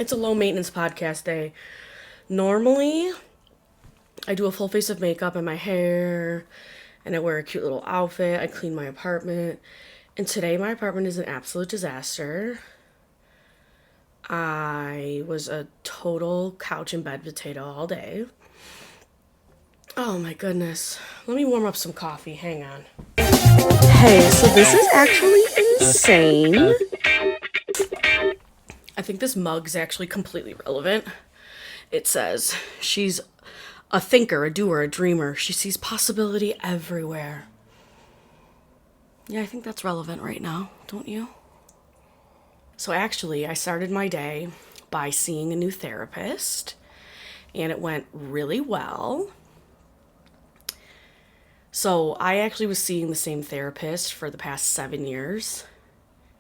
It's a low maintenance podcast day. Normally, I do a full face of makeup and my hair, and I wear a cute little outfit. I clean my apartment. And today, my apartment is an absolute disaster. I was a total couch and bed potato all day. Oh my goodness. Let me warm up some coffee. Hang on. Hey, so this is actually insane. I think this mug's actually completely relevant. It says, she's a thinker, a doer, a dreamer. She sees possibility everywhere. Yeah, I think that's relevant right now, don't you? So actually, I started my day by seeing a new therapist, and it went really well. So I actually was seeing the same therapist for the past 7 years,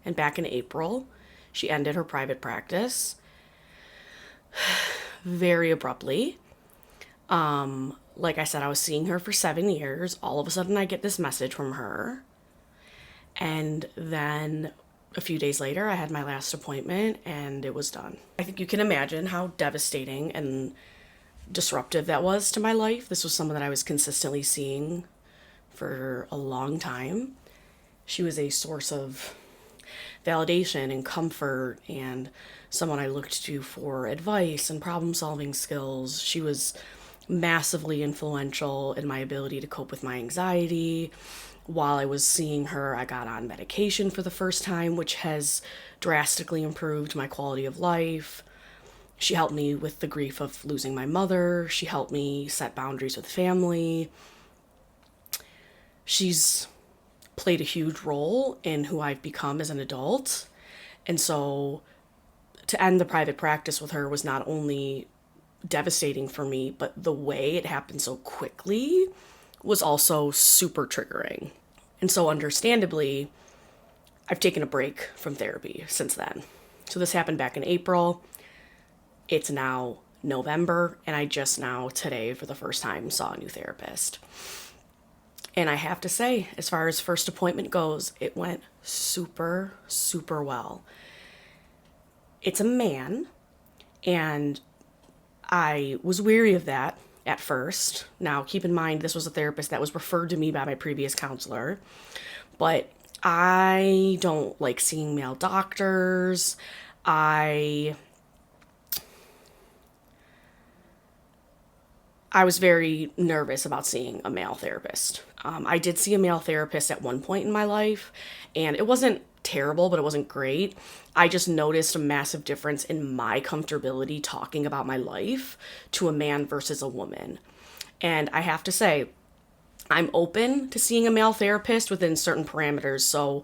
and back in April, she ended her private practice very abruptly. Like I said, I was seeing her for 7 years. All of a sudden, I get this message from her. And then a few days later, I had my last appointment and it was done. I think you can imagine how devastating and disruptive that was to my life. This was someone that I was consistently seeing for a long time. She was a source of validation and comfort and someone I looked to for advice and problem solving skills. She was massively influential in my ability to cope with my anxiety. While I was seeing her, I got on medication for the first time, which has drastically improved my quality of life. She helped me with the grief of losing my mother. She helped me set boundaries with family. She's played a huge role in who I've become as an adult. And so to end the private practice with her was not only devastating for me, but the way it happened so quickly was also super triggering. And so understandably, I've taken a break from therapy since then. So this happened back in April. It's now November, and I just now today for the first time saw a new therapist. And I have to say, as far as first appointment goes, it went super, super well. It's a man, and I was weary of that at first. Now, keep in mind, this was a therapist that was referred to me by my previous counselor, but I don't like seeing male doctors. I was very nervous about seeing a male therapist. I did see a male therapist at one point in my life, and it wasn't terrible, but it wasn't great. I just noticed a massive difference in my comfortability talking about my life to a man versus a woman. And I have to say, I'm open to seeing a male therapist within certain parameters, so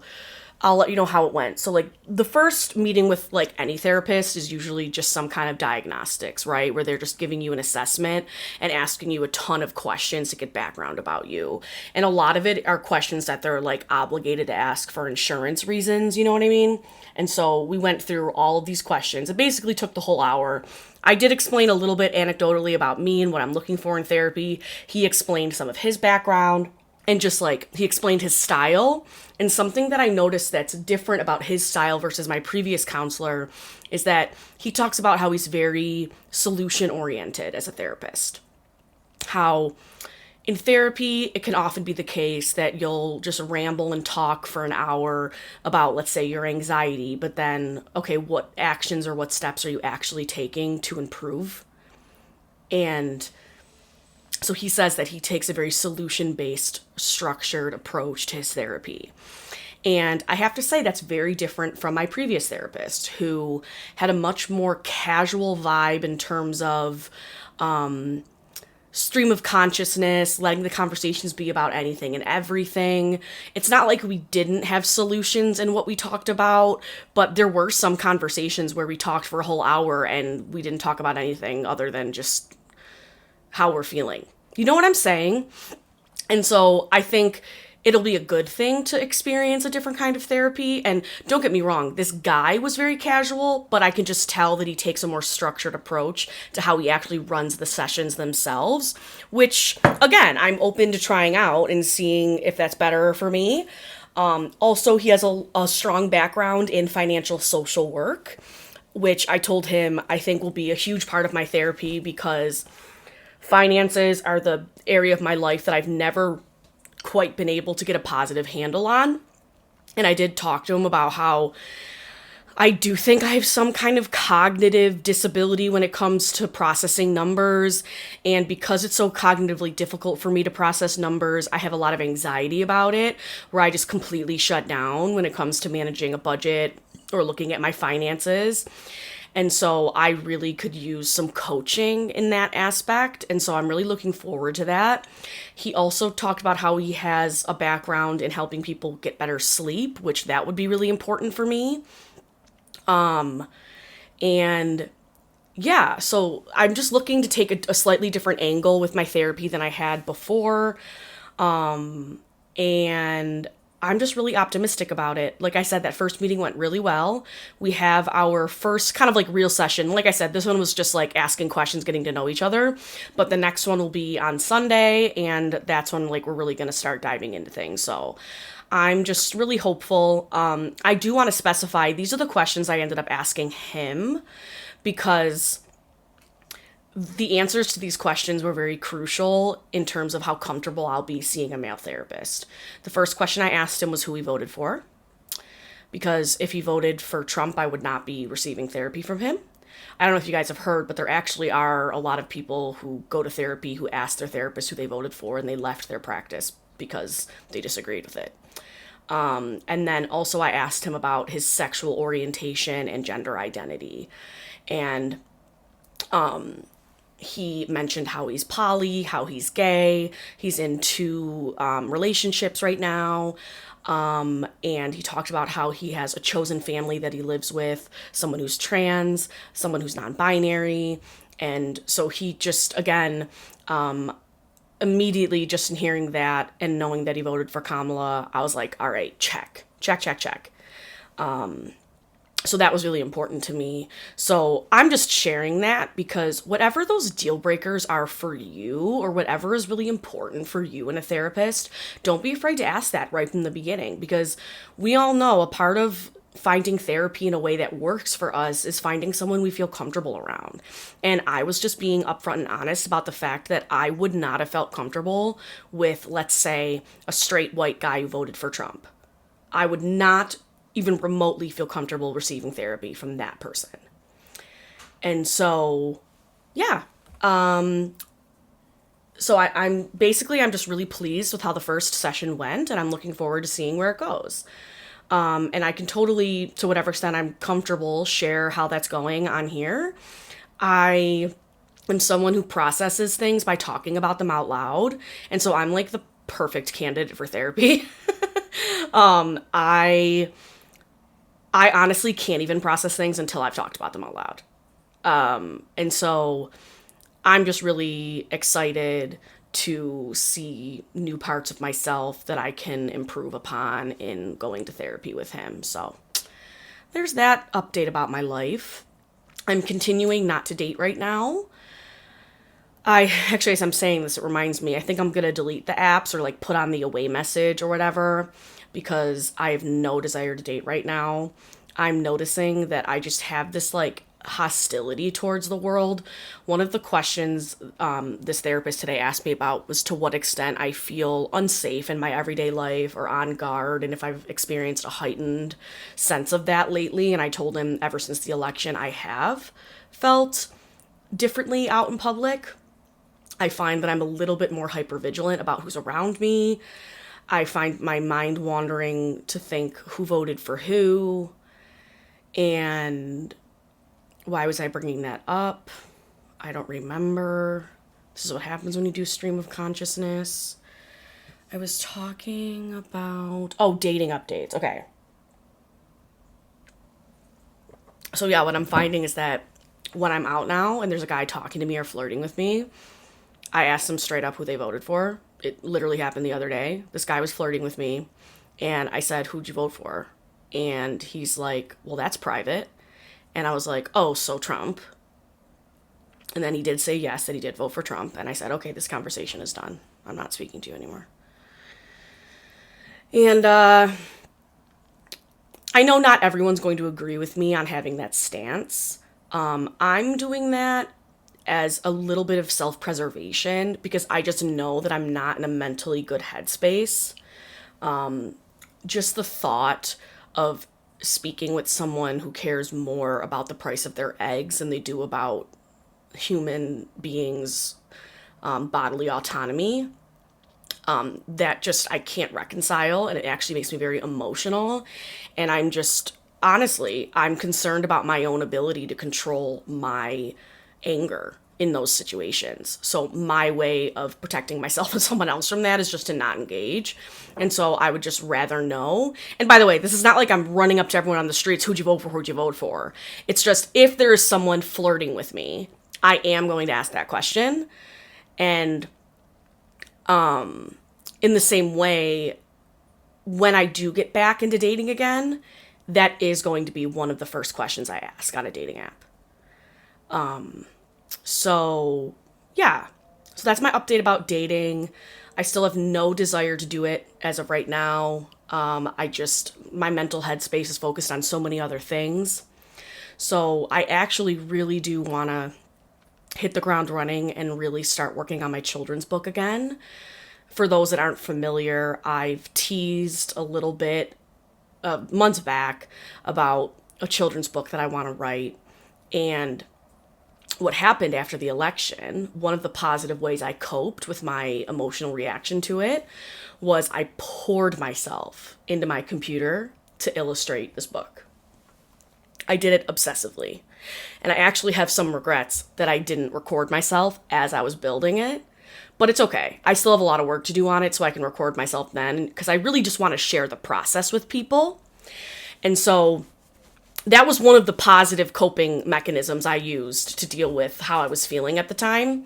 I'll let you know how it went. So, like, the first meeting with, like, any therapist is usually just some kind of diagnostics, right? Where they're just giving you an assessment and asking you a ton of questions to get background about you. And a lot of it are questions that they're, like, obligated to ask for insurance reasons, you know what I mean? And so we went through all of these questions. It basically took the whole hour. I did explain a little bit anecdotally about me and what I'm looking for in therapy. He explained some of his background. And just like, he explained his style. And something that I noticed that's different about his style versus my previous counselor is that he talks about how he's very solution oriented as a therapist. How in therapy, it can often be the case that you'll just ramble and talk for an hour about, let's say, your anxiety, but then, okay, what actions or what steps are you actually taking to improve? And so he says that he takes a very solution-based, structured approach to his therapy. And I have to say that's very different from my previous therapist, who had a much more casual vibe in terms of stream of consciousness, letting the conversations be about anything and everything. It's not like we didn't have solutions in what we talked about, but there were some conversations where we talked for a whole hour and we didn't talk about anything other than just how we're feeling. You know what I'm saying? And so I think it'll be a good thing to experience a different kind of therapy. And don't get me wrong, this guy was very casual, but I can just tell that he takes a more structured approach to how he actually runs the sessions themselves, which, again, I'm open to trying out and seeing if that's better for me. Also, he has a strong background in financial social work, which I told him I think will be a huge part of my therapy because finances are the area of my life that I've never quite been able to get a positive handle on. And I did talk to him about how I do think I have some kind of cognitive disability when it comes to processing numbers. And because it's so cognitively difficult for me to process numbers, I have a lot of anxiety about it, where I just completely shut down when it comes to managing a budget or looking at my finances. And so I really could use some coaching in that aspect. And so I'm really looking forward to that. He also talked about how he has a background in helping people get better sleep, which that would be really important for me. And yeah, so I'm just looking to take a slightly different angle with my therapy than I had before. And I'm just really optimistic about it. Like I said, that first meeting went really well. We have our first kind of like real session. Like I said, this one was just like asking questions, getting to know each other. But the next one will be on Sunday, and that's when like we're really going to start diving into things. So I'm just really hopeful. I do want to specify these are the questions I ended up asking him because the answers to these questions were very crucial in terms of how comfortable I'll be seeing a male therapist. The first question I asked him was who he voted for, because if he voted for Trump, I would not be receiving therapy from him. I don't know if you guys have heard, but there actually are a lot of people who go to therapy who ask their therapist who they voted for, and they left their practice because they disagreed with it. And then also I asked him about his sexual orientation and gender identity. And he mentioned how he's poly, how he's gay, he's in two relationships right now. And he talked about how he has a chosen family that he lives with, someone who's trans, someone who's non-binary. And so he just, again, immediately just in hearing that and knowing that he voted for Kamala, I was like, all right, check. So that was really important to me. So I'm just sharing that because whatever those deal breakers are for you, or whatever is really important for you and a therapist, don't be afraid to ask that right from the beginning, because we all know a part of finding therapy in a way that works for us is finding someone we feel comfortable around. And I was just being upfront and honest about the fact that I would not have felt comfortable with, let's say, a straight white guy who voted for Trump. I would not even remotely feel comfortable receiving therapy from that person. And so, yeah. So I'm just really pleased with how the first session went, and I'm looking forward to seeing where it goes. And I can totally, to whatever extent I'm comfortable, share how that's going on here. I am someone who processes things by talking about them out loud. And so I'm like the perfect candidate for therapy. I honestly can't even process things until I've talked about them out loud. And so I'm just really excited to see new parts of myself that I can improve upon in going to therapy with him. So there's that update about my life. I'm continuing not to date right now. As I'm saying this, it reminds me, I think I'm going to delete the apps or like put on the away message or whatever, because I have no desire to date right now. I'm noticing that I just have this like hostility towards the world. One of the questions this therapist today asked me about was to what extent I feel unsafe in my everyday life or on guard, and if I've experienced a heightened sense of that lately. And I told him ever since the election I have felt differently out in public. I find that I'm a little bit more hypervigilant about who's around me. I find my mind wandering to think who voted for who. And why was I bringing that up? I don't remember. This is what happens when you do stream of consciousness. I was talking about... dating updates. Okay. So yeah, what I'm finding is that when I'm out now and there's a guy talking to me or flirting with me, I asked them straight up who they voted for. It literally happened the other day. This guy was flirting with me, and I said, "Who'd you vote for?" And he's like, "Well, that's private." And I was like, "Oh, so Trump?" And then he did say yes, that he did vote for Trump. And I said, "Okay, this conversation is done. I'm not speaking to you anymore." And I I know not everyone's going to agree with me on having that stance. I'm doing that as a little bit of self-preservation because I just know that I'm not in a mentally good headspace. Just the thought of speaking with someone who cares more about the price of their eggs than they do about human beings' bodily autonomy, that just I can't reconcile, and it actually makes me very emotional. And I'm just honestly, I'm concerned about my own ability to control my anger in those situations. So my way of protecting myself and someone else from that is just to not engage. And so I would just rather know. And by the way, this is not like I'm running up to everyone on the streets, who'd you vote for, who'd you vote for? It's just if there is someone flirting with me, I am going to ask that question. And in the same way, when I do get back into dating again, that is going to be one of the first questions I ask on a dating app. So, yeah. So that's my update about dating. I still have no desire to do it as of right now. My mental headspace is focused on so many other things. So I actually really do want to hit the ground running and really start working on my children's book again. For those that aren't familiar, I've teased a little bit months back about a children's book that I want to write. And what happened after the election, one of the positive ways I coped with my emotional reaction to it was I poured myself into my computer to illustrate this book. I did it obsessively. And I actually have some regrets that I didn't record myself as I was building it. But it's okay. I still have a lot of work to do on it, so I can record myself then, because I really just want to share the process with people. And so that was one of the positive coping mechanisms I used to deal with how I was feeling at the time.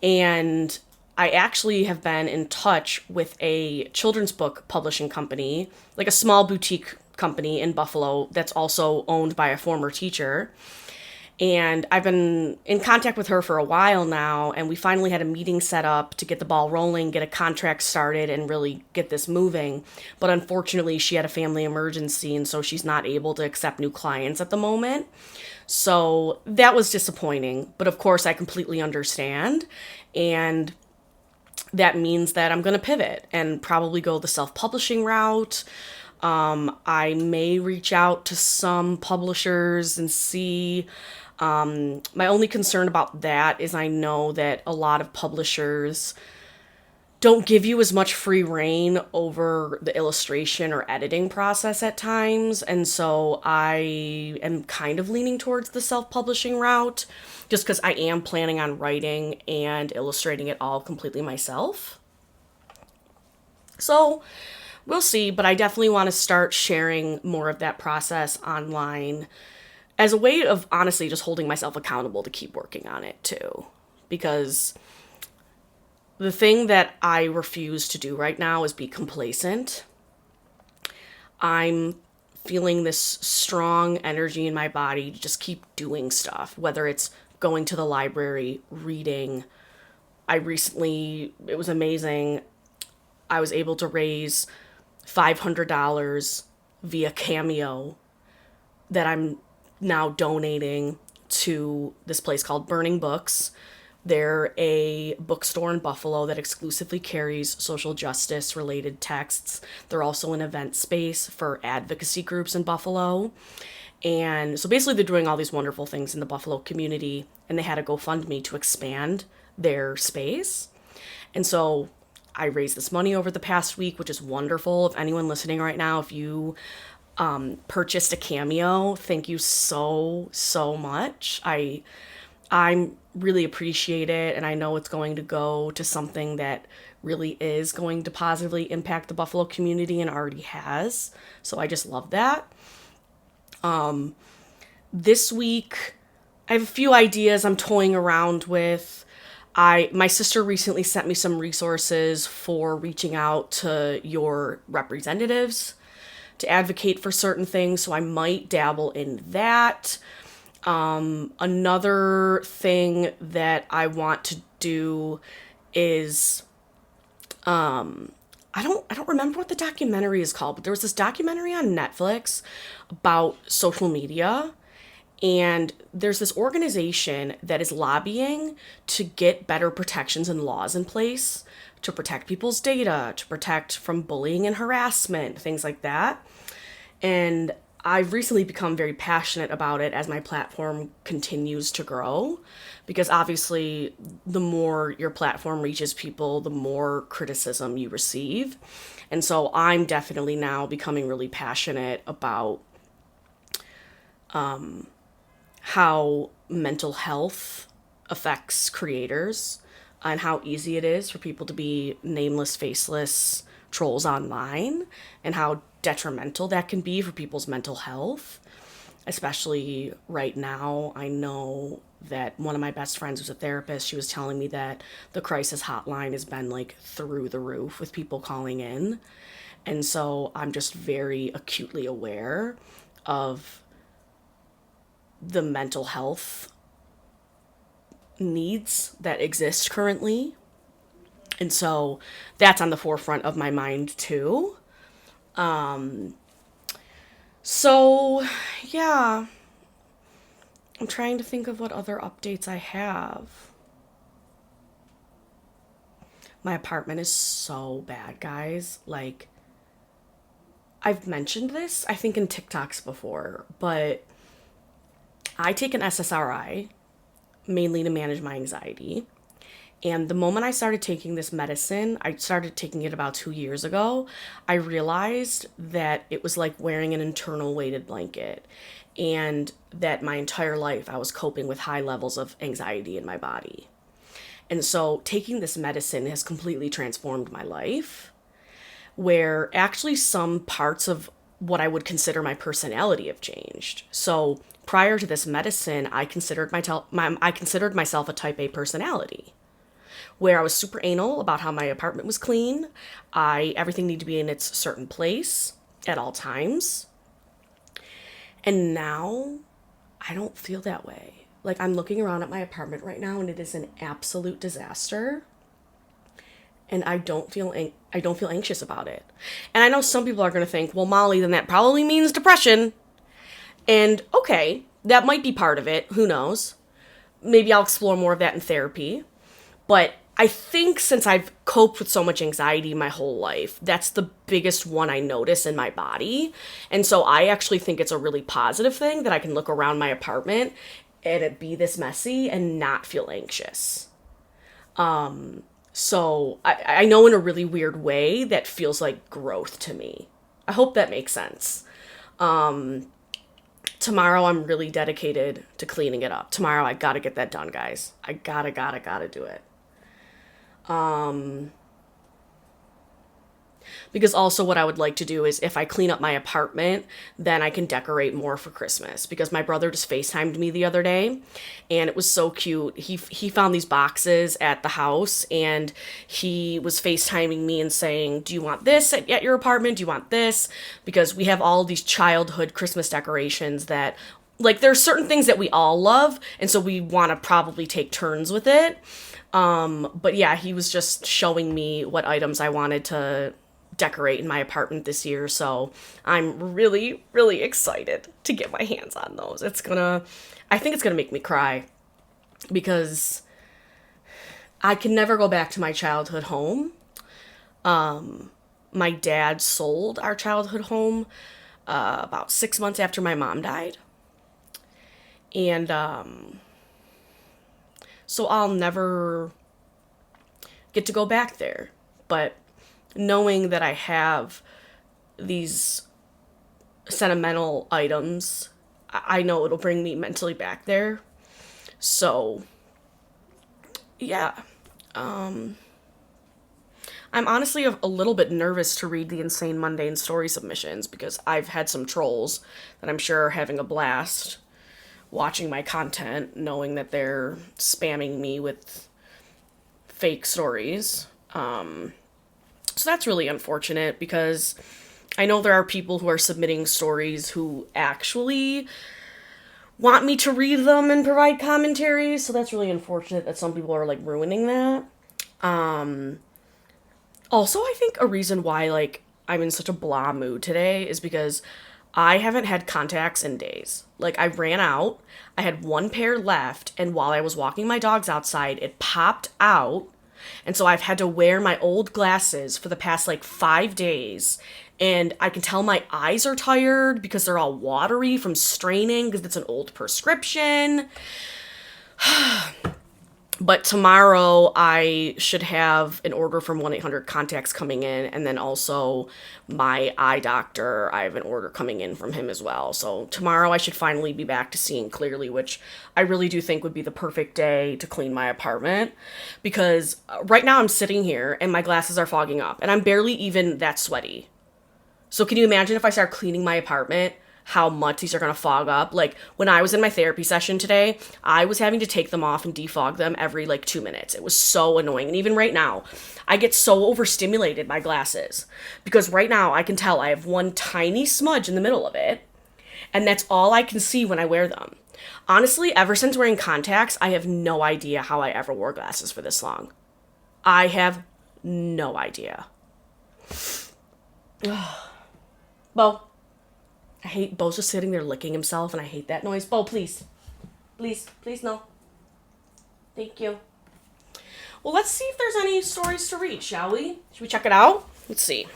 And I actually have been in touch with a children's book publishing company, like a small boutique company in Buffalo that's also owned by a former teacher. And I've been in contact with her for a while now, and we finally had a meeting set up to get the ball rolling, get a contract started, and really get this moving. But unfortunately, she had a family emergency, and so she's not able to accept new clients at the moment. So that was disappointing. But of course, I completely understand. And that means that I'm going to pivot and probably go the self-publishing route. I may reach out to some publishers and see. My only concern about that is I know that a lot of publishers don't give you as much free reign over the illustration or editing process at times. And so I am kind of leaning towards the self-publishing route just because I am planning on writing and illustrating it all completely myself. So we'll see, but I definitely want to start sharing more of that process online as a way of honestly just holding myself accountable to keep working on it too. Because the thing that I refuse to do right now is be complacent. I'm feeling this strong energy in my body to just keep doing stuff, whether it's going to the library, reading. It was amazing. I was able to raise $500 via Cameo that I'm now donating to this place called Burning Books. They're a bookstore in Buffalo that exclusively carries social justice related texts. They're also an event space for advocacy groups in Buffalo. And so basically they're doing all these wonderful things in the Buffalo community, and they had a GoFundMe to expand their space. And so I raised this money over the past week, which is wonderful. If anyone listening right now, if you purchased a Cameo, thank you so much. I really appreciate it, and I know it's going to go to something that really is going to positively impact the Buffalo community and already has. So I just love that. This week I have a few ideas I'm toying around with. My sister recently sent me some resources for reaching out to your representatives to advocate for certain things, so I might dabble in that. Another thing that I want to do is I I don't remember what the documentary is called, but there was this documentary on Netflix about social media, and there's this organization that is lobbying to get better protections and laws in place to protect people's data, to protect from bullying and harassment, things like that. And I've recently become very passionate about it as my platform continues to grow, because obviously, the more your platform reaches people, the more criticism you receive. And so I'm definitely now becoming really passionate about how mental health affects creators and how easy it is for people to be nameless, faceless trolls online, and how detrimental that can be for people's mental health. Especially right now, I know that one of my best friends who's a therapist, she was telling me that the crisis hotline has been like through the roof with people calling in. And so I'm just very acutely aware of the mental health needs that exist currently. And so that's on the forefront of my mind too. So yeah, I'm trying to think of what other updates I have. My apartment is so bad, guys. Like, I've mentioned this, I think, in TikToks before, but I take an SSRI mainly to manage my anxiety. And the moment I started taking this medicine, I started taking it about 2 years ago, I realized that it was like wearing an internal weighted blanket. And that my entire life I was coping with high levels of anxiety in my body. And so taking this medicine has completely transformed my life, where actually some parts of what I would consider my personality have changed. So prior to this medicine, I considered myself a type A personality, where I was super anal about how my apartment was clean. Everything needed to be in its certain place at all times. And now I don't feel that way. Like, I'm looking around at my apartment right now and it is an absolute disaster. And I don't feel anxious about it. And I know some people are going to think, well, Molly, then that probably means depression. And okay, that might be part of it. Who knows? Maybe I'll explore more of that in therapy. But I think since I've coped with so much anxiety my whole life, that's the biggest one I notice in my body. And so I actually think it's a really positive thing that I can look around my apartment and it be this messy and not feel anxious. So I know in a really weird way that feels like growth to me. I hope that makes sense. Tomorrow I'm really dedicated to cleaning it up. Tomorrow I gotta get that done, guys. I gotta do it. Because also what I would like to do is if I clean up my apartment, then I can decorate more for Christmas. Because my brother just FaceTimed me the other day and it was so cute. He found these boxes at the house and he was FaceTiming me and saying, do you want this at your apartment? Do you want this? Because we have all these childhood Christmas decorations that, like, there's certain things that we all love, and so we want to probably take turns with it. But yeah, he was just showing me what items I wanted to decorate in my apartment this year, so I'm really, really excited to get my hands on those. I think it's gonna make me cry, because I can never go back to my childhood home. My dad sold our childhood home about 6 months after my mom died. And so I'll never get to go back there. But knowing that I have these sentimental items, I know it'll bring me mentally back there. So, yeah. I'm honestly a little bit nervous to read the insane mundane story submissions, because I've had some trolls that I'm sure are having a blast watching my content, knowing that they're spamming me with fake stories. So that's really unfortunate, because I know there are people who are submitting stories who actually want me to read them and provide commentary, so that's really unfortunate that some people are, like, ruining that. Also, I think a reason why, like, I'm in such a blah mood today is because I haven't had contacts in days. Like, I ran out, I had one pair left, and while I was walking my dogs outside, it popped out. And so I've had to wear my old glasses for the past like 5 days. And I can tell my eyes are tired because they're all watery from straining because it's an old prescription. But tomorrow I should have an order from 1-800 Contacts coming in, and then also my eye doctor, I have an order coming in from him as well. So tomorrow I should finally be back to seeing clearly, which I really do think would be the perfect day to clean my apartment, because right now I'm sitting here and my glasses are fogging up and I'm barely even that sweaty. So can you imagine if I start cleaning my apartment, how much these are going to fog up? Like, when I was in my therapy session today, I was having to take them off and defog them every like 2 minutes. It was so annoying. And even right now, I get so overstimulated by glasses because right now I can tell I have one tiny smudge in the middle of it, and that's all I can see when I wear them. Honestly, ever since wearing contacts, I have no idea how I ever wore glasses for this long. I have no idea. Bo, I hate Bo's just sitting there licking himself, and I hate that noise. Bo, please. Please, no. Thank you. Well, let's see if there's any stories to read, shall we? Should we check it out? Let's see.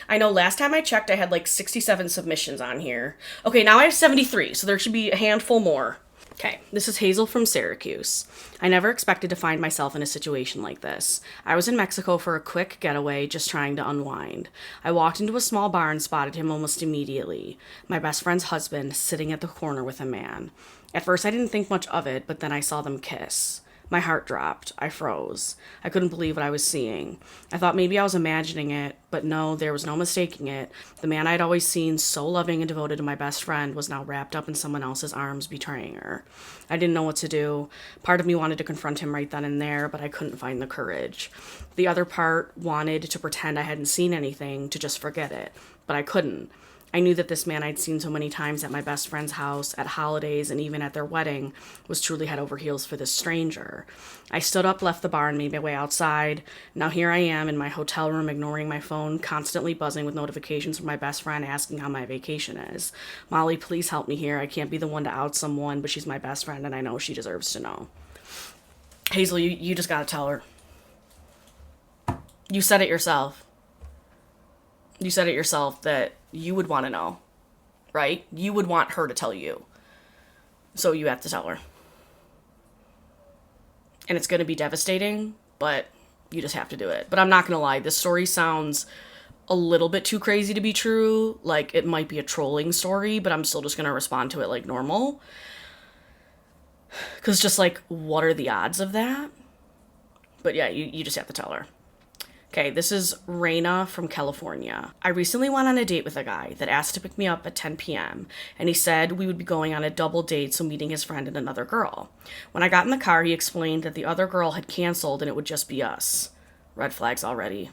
I know last time I checked, I had like 67 submissions on here. Okay, now I have 73, so there should be a handful more. Okay, this is Hazel from Syracuse. I never expected to find myself in a situation like this. I was in Mexico for a quick getaway, just trying to unwind. I walked into a small bar and spotted him almost immediately. My best friend's husband sitting at the corner with a man. At first I didn't think much of it, but then I saw them kiss. My heart dropped. I froze. I couldn't believe what I was seeing. I thought maybe I was imagining it, but no, there was no mistaking it. The man I'd always seen so loving and devoted to my best friend was now wrapped up in someone else's arms, betraying her. I didn't know what to do. Part of me wanted to confront him right then and there, but I couldn't find the courage. The other part wanted to pretend I hadn't seen anything, to just forget it, but I couldn't. I knew that this man I'd seen so many times at my best friend's house, at holidays, and even at their wedding was truly head over heels for this stranger. I stood up, left the bar, and made my way outside. Now here I am in my hotel room, ignoring my phone, constantly buzzing with notifications from my best friend asking how my vacation is. Molly, please help me here. I can't be the one to out someone, but she's my best friend, and I know she deserves to know. Hazel, you just gotta tell her. You said it yourself. You said it yourself that you would want to know, right? You would want her to tell you. So you have to tell her. And it's going to be devastating, but you just have to do it. But I'm not going to lie, this story sounds a little bit too crazy to be true. Like, it might be a trolling story, but I'm still just going to respond to it like normal. Because just like, what are the odds of that? But yeah, you just have to tell her. Okay, this is Raina from California. I recently went on a date with a guy that asked to pick me up at 10 p.m. and he said we would be going on a double date, so meeting his friend and another girl. When I got in the car, he explained that the other girl had canceled and it would just be us. Red flags already.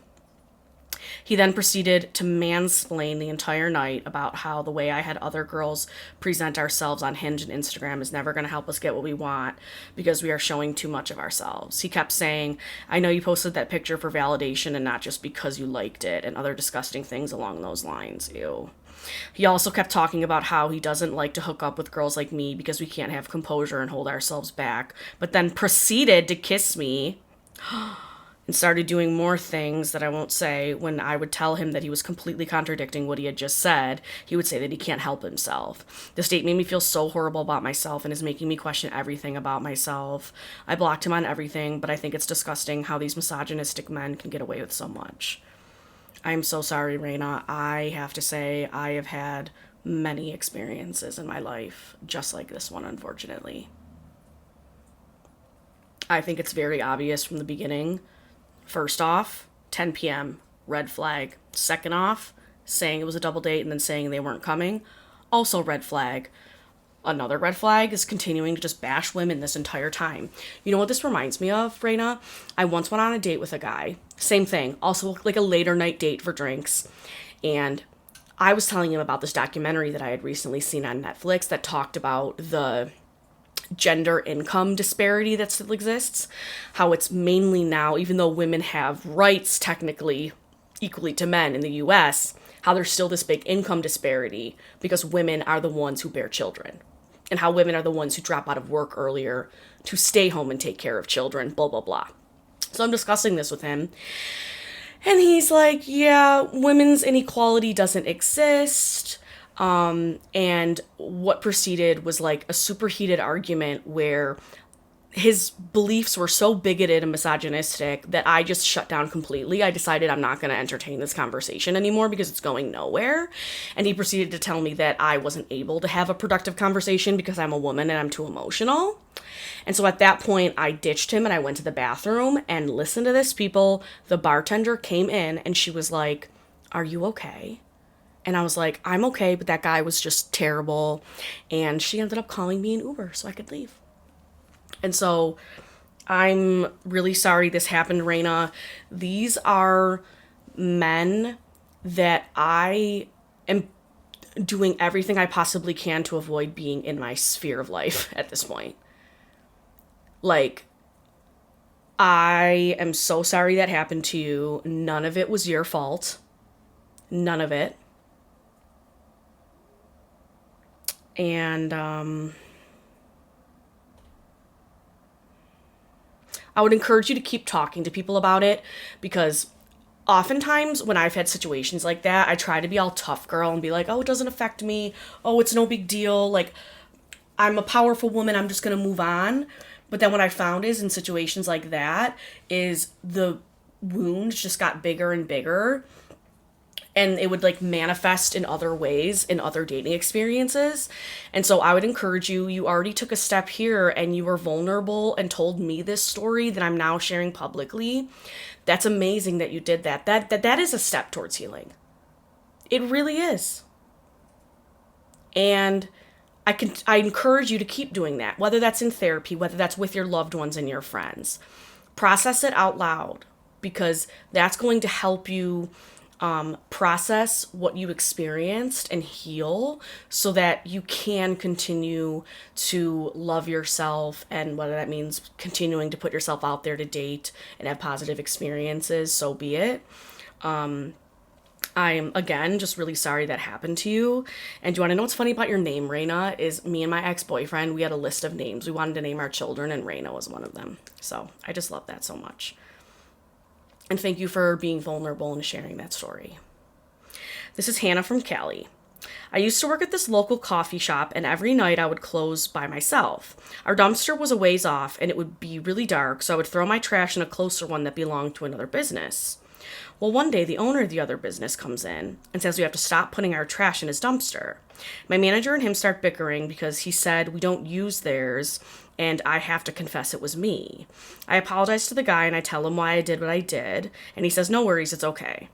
He then proceeded to mansplain the entire night about how the way I had other girls present ourselves on Hinge and Instagram is never going to help us get what we want because we are showing too much of ourselves. He kept saying, I know you posted that picture for validation and not just because you liked it, and other disgusting things along those lines. Ew. He also kept talking about how he doesn't like to hook up with girls like me because we can't have composure and hold ourselves back, but then proceeded to kiss me and started doing more things that I won't say. When I would tell him that he was completely contradicting what he had just said, he would say that he can't help himself. This date made me feel so horrible about myself and is making me question everything about myself. I blocked him on everything, but I think it's disgusting how these misogynistic men can get away with so much. I'm so sorry, Raina. I have to say I have had many experiences in my life just like this one, unfortunately. I think it's very obvious from the beginning. First off, 10 p.m., red flag. Second off, saying it was a double date and then saying they weren't coming, also red flag. Another red flag is continuing to just bash women this entire time. You know what this reminds me of, Raina? I once went on a date with a guy. Same thing. Also like a later night date for drinks. And I was telling him about this documentary that I had recently seen on Netflix that talked about the gender income disparity that still exists, how it's mainly now, even though women have rights technically equally to men in the US, how there's still this big income disparity because women are the ones who bear children, and how women are the ones who drop out of work earlier to stay home and take care of children, blah, blah, blah. So I'm discussing this with him, and he's like, yeah, women's inequality doesn't exist. And what proceeded was like a superheated argument where his beliefs were so bigoted and misogynistic that I just shut down completely. I decided I'm not going to entertain this conversation anymore because it's going nowhere. And he proceeded to tell me that I wasn't able to have a productive conversation because I'm a woman and I'm too emotional. And so at that point, I ditched him and I went to the bathroom, and listen to this, people. The bartender came in and she was like, "Are you okay?" And I was like, "I'm okay, but that guy was just terrible." And she ended up calling me an Uber so I could leave. And so I'm really sorry this happened, Raina. These are men that I am doing everything I possibly can to avoid being in my sphere of life at this point. Like, I am so sorry that happened to you. None of it was your fault. None of it. And, I would encourage you to keep talking to people about it, because oftentimes when I've had situations like that, I try to be all tough girl and be like, "Oh, it doesn't affect me. Oh, it's no big deal. Like, I'm a powerful woman. I'm just going to move on." But then what I found is in situations like that is the wounds just got bigger and bigger, and it would like manifest in other ways in other dating experiences. And so I would encourage you, you already took a step here and you were vulnerable and told me this story that I'm now sharing publicly. That's amazing that you did that. That is a step towards healing. It really is. And I encourage you to keep doing that, whether that's in therapy, whether that's with your loved ones and your friends. Process it out loud, because that's going to help you process what you experienced and heal, so that you can continue to love yourself, and whether that means continuing to put yourself out there to date and have positive experiences, so be it. I'm, again, just really sorry that happened to you. And do you want to know what's funny about your name, Raina? Is me and my ex-boyfriend, we had a list of names. We wanted to name our children, and Raina was one of them. So I just love that so much. And thank you for being vulnerable and sharing that story. This is Hannah from Cali. I used to work at this local coffee shop, and every night I would close by myself. Our dumpster was a ways off, and it would be really dark, so I would throw my trash in a closer one that belonged to another business. Well, one day the owner of the other business comes in and says we have to stop putting our trash in his dumpster. My manager and him start bickering because he said we don't use theirs, and I have to confess it was me. I apologize to the guy and I tell him why I did what I did, and he says no worries, it's okay.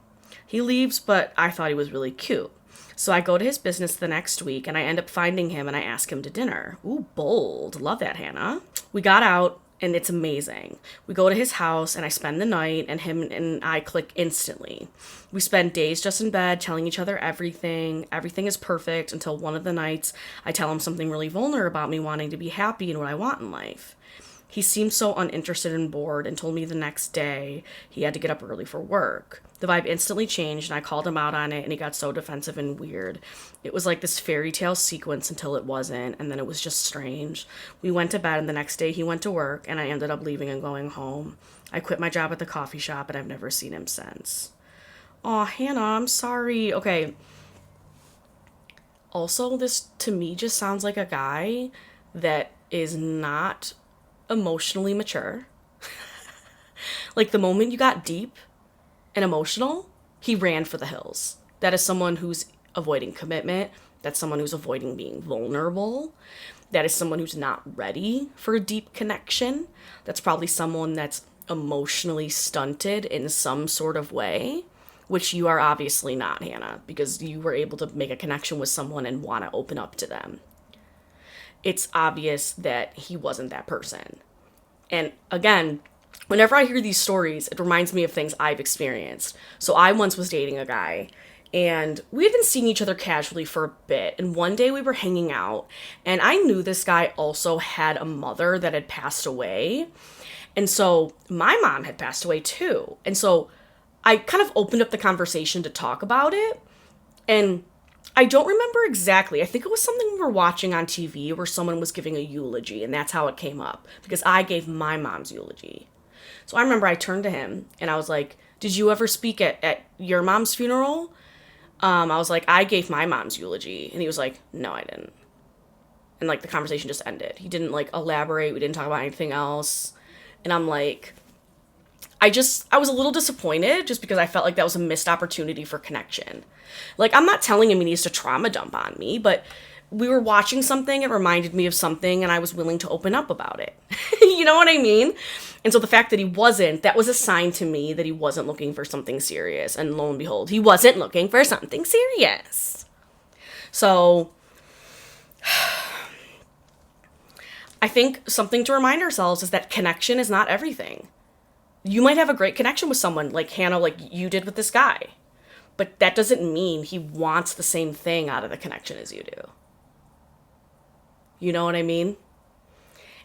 He leaves, but I thought he was really cute. So I go to his business the next week, and I end up finding him, and I ask him to dinner. Ooh, bold. Love that, Hannah. We got out, and it's amazing. We go to his house, and I spend the night, and him and I click instantly. We spend days just in bed, telling each other everything. Everything is perfect until one of the nights I tell him something really vulnerable about me wanting to be happy and what I want in life. He seemed so uninterested and bored, and told me the next day he had to get up early for work. The vibe instantly changed, and I called him out on it, and he got so defensive and weird. It was like this fairy tale sequence until it wasn't, and then it was just strange. We went to bed, and the next day he went to work, and I ended up leaving and going home. I quit my job at the coffee shop, and I've never seen him since. Aw, Hannah, I'm sorry. Okay. Also, this to me just sounds like a guy that is not emotionally mature. Like, the moment you got deep and emotional, he ran for the hills. That is someone who's avoiding commitment. That's someone who's avoiding being vulnerable. That is someone who's not ready for a deep connection. That's probably someone that's emotionally stunted in some sort of way, which you are obviously not, Hannah, because you were able to make a connection with someone and want to open up to them. It's obvious that he wasn't that person. And again, whenever I hear these stories, it reminds me of things I've experienced. So I once was dating a guy, And we had been seeing each other casually for a bit. And one day we were hanging out, and I knew this guy also had a mother that had passed away. And so my mom had passed away too. And so I kind of opened up the conversation to talk about it. And I don't remember exactly. I think it was something we were watching on TV where someone was giving a eulogy, and that's how it came up, because I gave my mom's eulogy. So I remember I turned to him and I was like, did you ever speak at your mom's funeral? I was like, I gave my mom's eulogy. And he was like, no, I didn't. And like the conversation just ended. He didn't like elaborate. We didn't talk about anything else. And I'm like, I was a little disappointed just because I felt like that was a missed opportunity for connection. Like, I'm not telling him he needs to trauma dump on me, but we were watching something, it reminded me of something, and I was willing to open up about it. You know what I mean? And so the fact that he wasn't, that was a sign to me that he wasn't looking for something serious. And lo and behold, he wasn't looking for something serious. So I think something to remind ourselves is that connection is not everything. You might have a great connection with someone like Hannah, like you did with this guy, but that doesn't mean he wants the same thing out of the connection as you do. You know what I mean?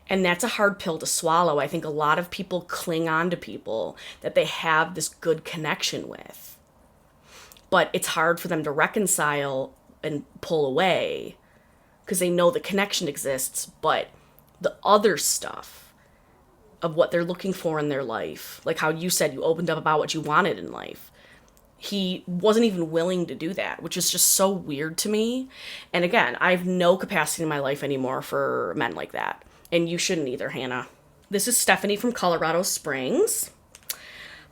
And that's a hard pill to swallow. I think a lot of people cling on to people that they have this good connection with, but it's hard for them to reconcile and pull away because they know the connection exists, but the other stuff of what they're looking for in their life, like how you said you opened up about what you wanted in life, he wasn't even willing to do that, which is just so weird to me. And again, I have no capacity in my life anymore for men like that. And you shouldn't either, Hannah. This is Stephanie from Colorado Springs.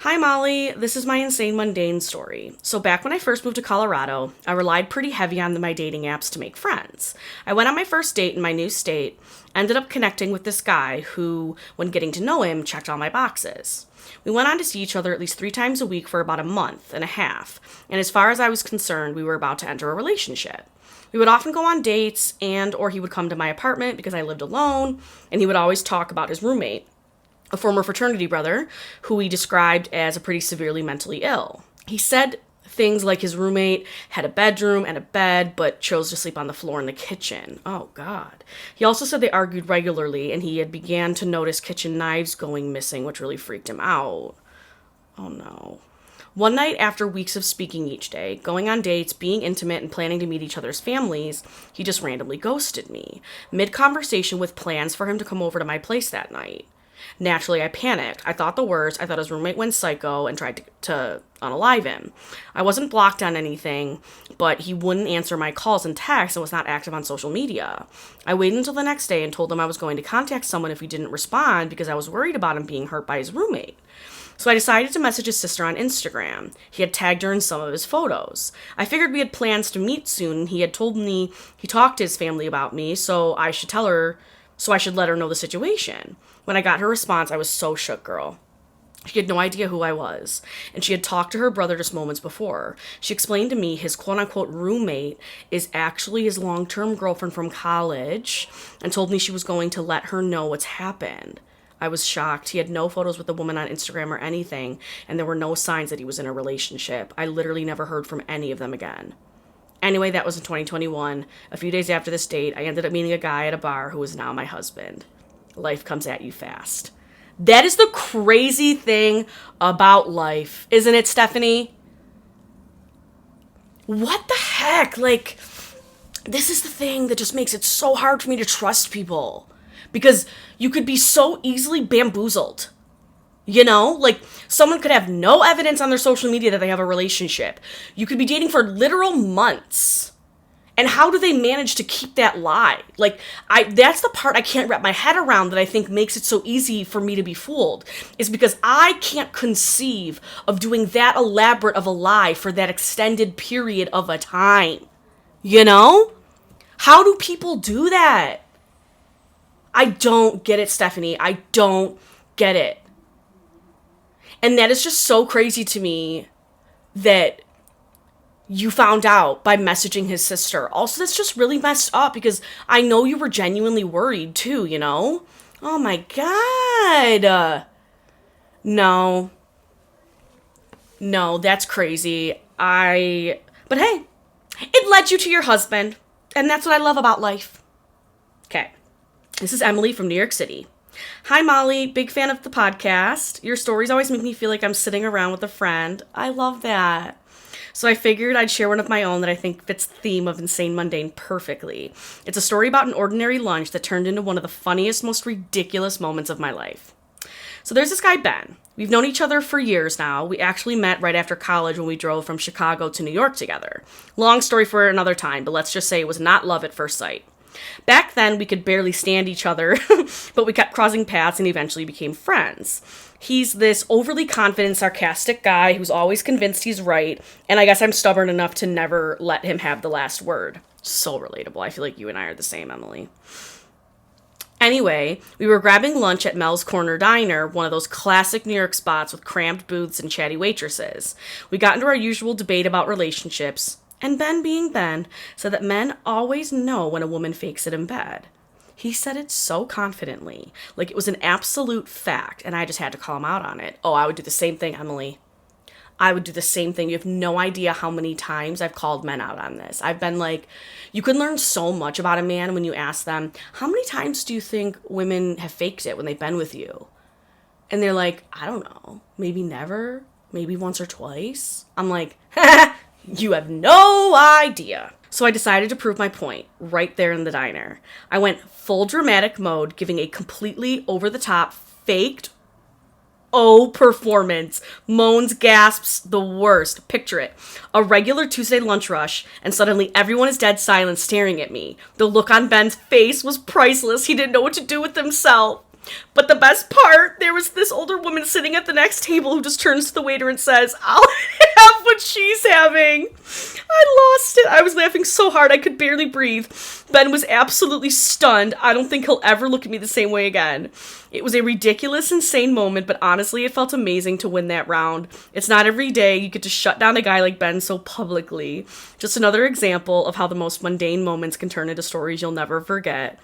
Hi, Molly. This is my insane mundane story. So back when I first moved to Colorado, I relied pretty heavy on my dating apps to make friends. I went on my first date in my new state, ended up connecting with this guy who, when getting to know him, checked all my boxes. We went on to see each other at least 3 times a week for about a month and a half, and as far as I was concerned, we were about to enter a relationship. We would often go on dates, or he would come to my apartment because I lived alone, and he would always talk about his roommate, a former fraternity brother, who he described as a pretty severely mentally ill. He said things like his roommate had a bedroom and a bed, but chose to sleep on the floor in the kitchen. Oh, God. He also said they argued regularly, and he had began to notice kitchen knives going missing, which really freaked him out. Oh, no. One night, after weeks of speaking each day, going on dates, being intimate, and planning to meet each other's families, he just randomly ghosted me, mid-conversation with plans for him to come over to my place that night. Naturally, I panicked. I thought the worst. I thought his roommate went psycho and tried to unalive him. I wasn't blocked on anything, but he wouldn't answer my calls and texts and was not active on social media. I waited until the next day and told him I was going to contact someone if he didn't respond because I was worried about him being hurt by his roommate. So I decided to message his sister on Instagram. He had tagged her in some of his photos. I figured we had plans to meet soon. He had told me he talked to his family about me, so I should let her know the situation. When I got her response, I was so shook, girl. She had no idea who I was, and she had talked to her brother just moments before. She explained to me his quote-unquote roommate is actually his long-term girlfriend from college, and told me she was going to let her know what's happened. I was shocked. He had no photos with the woman on Instagram or anything, and there were no signs that he was in a relationship. I literally never heard from any of them again. Anyway, that was in 2021. A few days after this date, I ended up meeting a guy at a bar who is now my husband. Life comes at you fast. That is the crazy thing about life, isn't it, Stephanie? What the heck? Like, this is the thing that just makes it so hard for me to trust people. Because you could be so easily bamboozled. You know, like someone could have no evidence on their social media that they have a relationship. You could be dating for literal months. And how do they manage to keep that lie? Like, that's the part I can't wrap my head around that I think makes it so easy for me to be fooled, is because I can't conceive of doing that elaborate of a lie for that extended period of a time. You know? How do people do that? I don't get it, Stephanie. I don't get it. And that is just so crazy to me that you found out by messaging his sister. Also, that's just really messed up because I know you were genuinely worried too, you know? Oh my God. No, that's crazy. But hey, it led you to your husband, and that's what I love about life. Okay, this is Emily from New York City. Hi, Molly. Big fan of the podcast. Your stories always make me feel like I'm sitting around with a friend. I love that. So I figured I'd share one of my own that I think fits the theme of Insane Mundane perfectly. It's a story about an ordinary lunch that turned into one of the funniest, most ridiculous moments of my life. So there's this guy, Ben. We've known each other for years now. We actually met right after college when we drove from Chicago to New York together. Long story for another time, but let's just say it was not love at first sight. Back then, we could barely stand each other, but we kept crossing paths and eventually became friends. He's this overly confident, sarcastic guy who's always convinced he's right, and I guess I'm stubborn enough to never let him have the last word. So relatable. I feel like you and I are the same, Emily. Anyway, we were grabbing lunch at Mel's Corner Diner, one of those classic New York spots with cramped booths and chatty waitresses. We got into our usual debate about relationships, and Ben, being Ben, said that men always know when a woman fakes it in bed. He said it so confidently, like it was an absolute fact, and I just had to call him out on it. Oh, I would do the same thing, Emily. I would do the same thing. You have no idea how many times I've called men out on this. I've been like, you can learn so much about a man when you ask them, how many times do you think women have faked it when they've been with you? And they're like, I don't know, maybe never, maybe once or twice. I'm like, you have no idea. So I decided to prove my point right there in the diner. I went full dramatic mode, giving a completely over-the-top, faked, performance. Moans, gasps, the worst. Picture it. A regular Tuesday lunch rush, and suddenly everyone is dead silent staring at me. The look on Ben's face was priceless. He didn't know what to do with himself. But the best part, there was this older woman sitting at the next table who just turns to the waiter and says, I'll have what she's having. I lost it. I was laughing so hard I could barely breathe. Ben was absolutely stunned. I don't think he'll ever look at me the same way again. It was a ridiculous, insane moment, but honestly, it felt amazing to win that round. It's not every day you get to shut down a guy like Ben so publicly. Just another example of how the most mundane moments can turn into stories you'll never forget.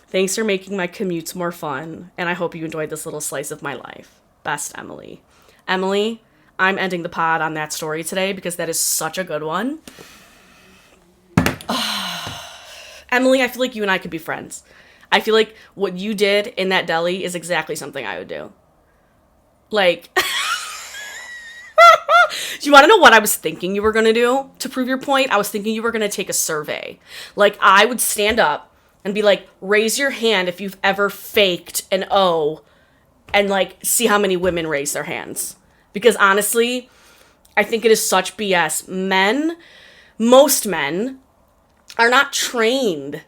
Thanks for making my commutes more fun, and I hope you enjoyed this little slice of my life. Best, Emily. Emily, I'm ending the pod on that story today because that is such a good one. Emily, I feel like you and I could be friends. I feel like what you did in that deli is exactly something I would do. Like, do you want to know what I was thinking you were going to do to prove your point? I was thinking you were going to take a survey. Like, I would stand up and be like, raise your hand if you've ever faked an O, and like, see how many women raise their hands. Because honestly, I think it is such BS. Most men, are not trained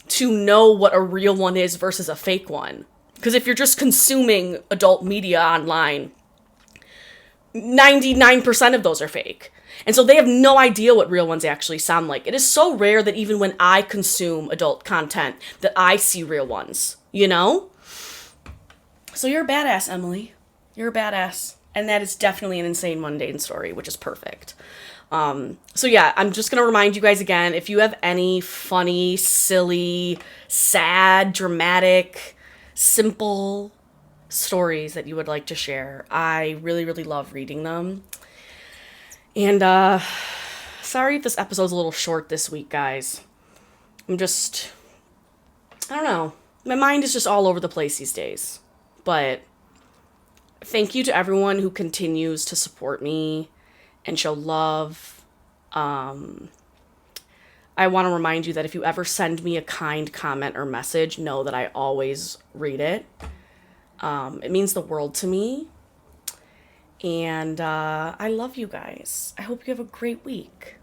to know what a real one is versus a fake one. Because if you're just consuming adult media online, 99% of those are fake. And so they have no idea what real ones actually sound like. It is so rare that even when I consume adult content, that I see real ones, you know? So you're a badass, Emily. You're a badass. And that is definitely an insane mundane story, which is perfect. So yeah, I'm just going to remind you guys again, if you have any funny, silly, sad, dramatic, simple stories that you would like to share, I really, really love reading them. And, sorry if this episode's a little short this week, guys. I don't know. My mind is just all over the place these days. But thank you to everyone who continues to support me and show love. I want to remind you that if you ever send me a kind comment or message, know that I always read it. It means the world to me. And I love you guys. I hope you have a great week.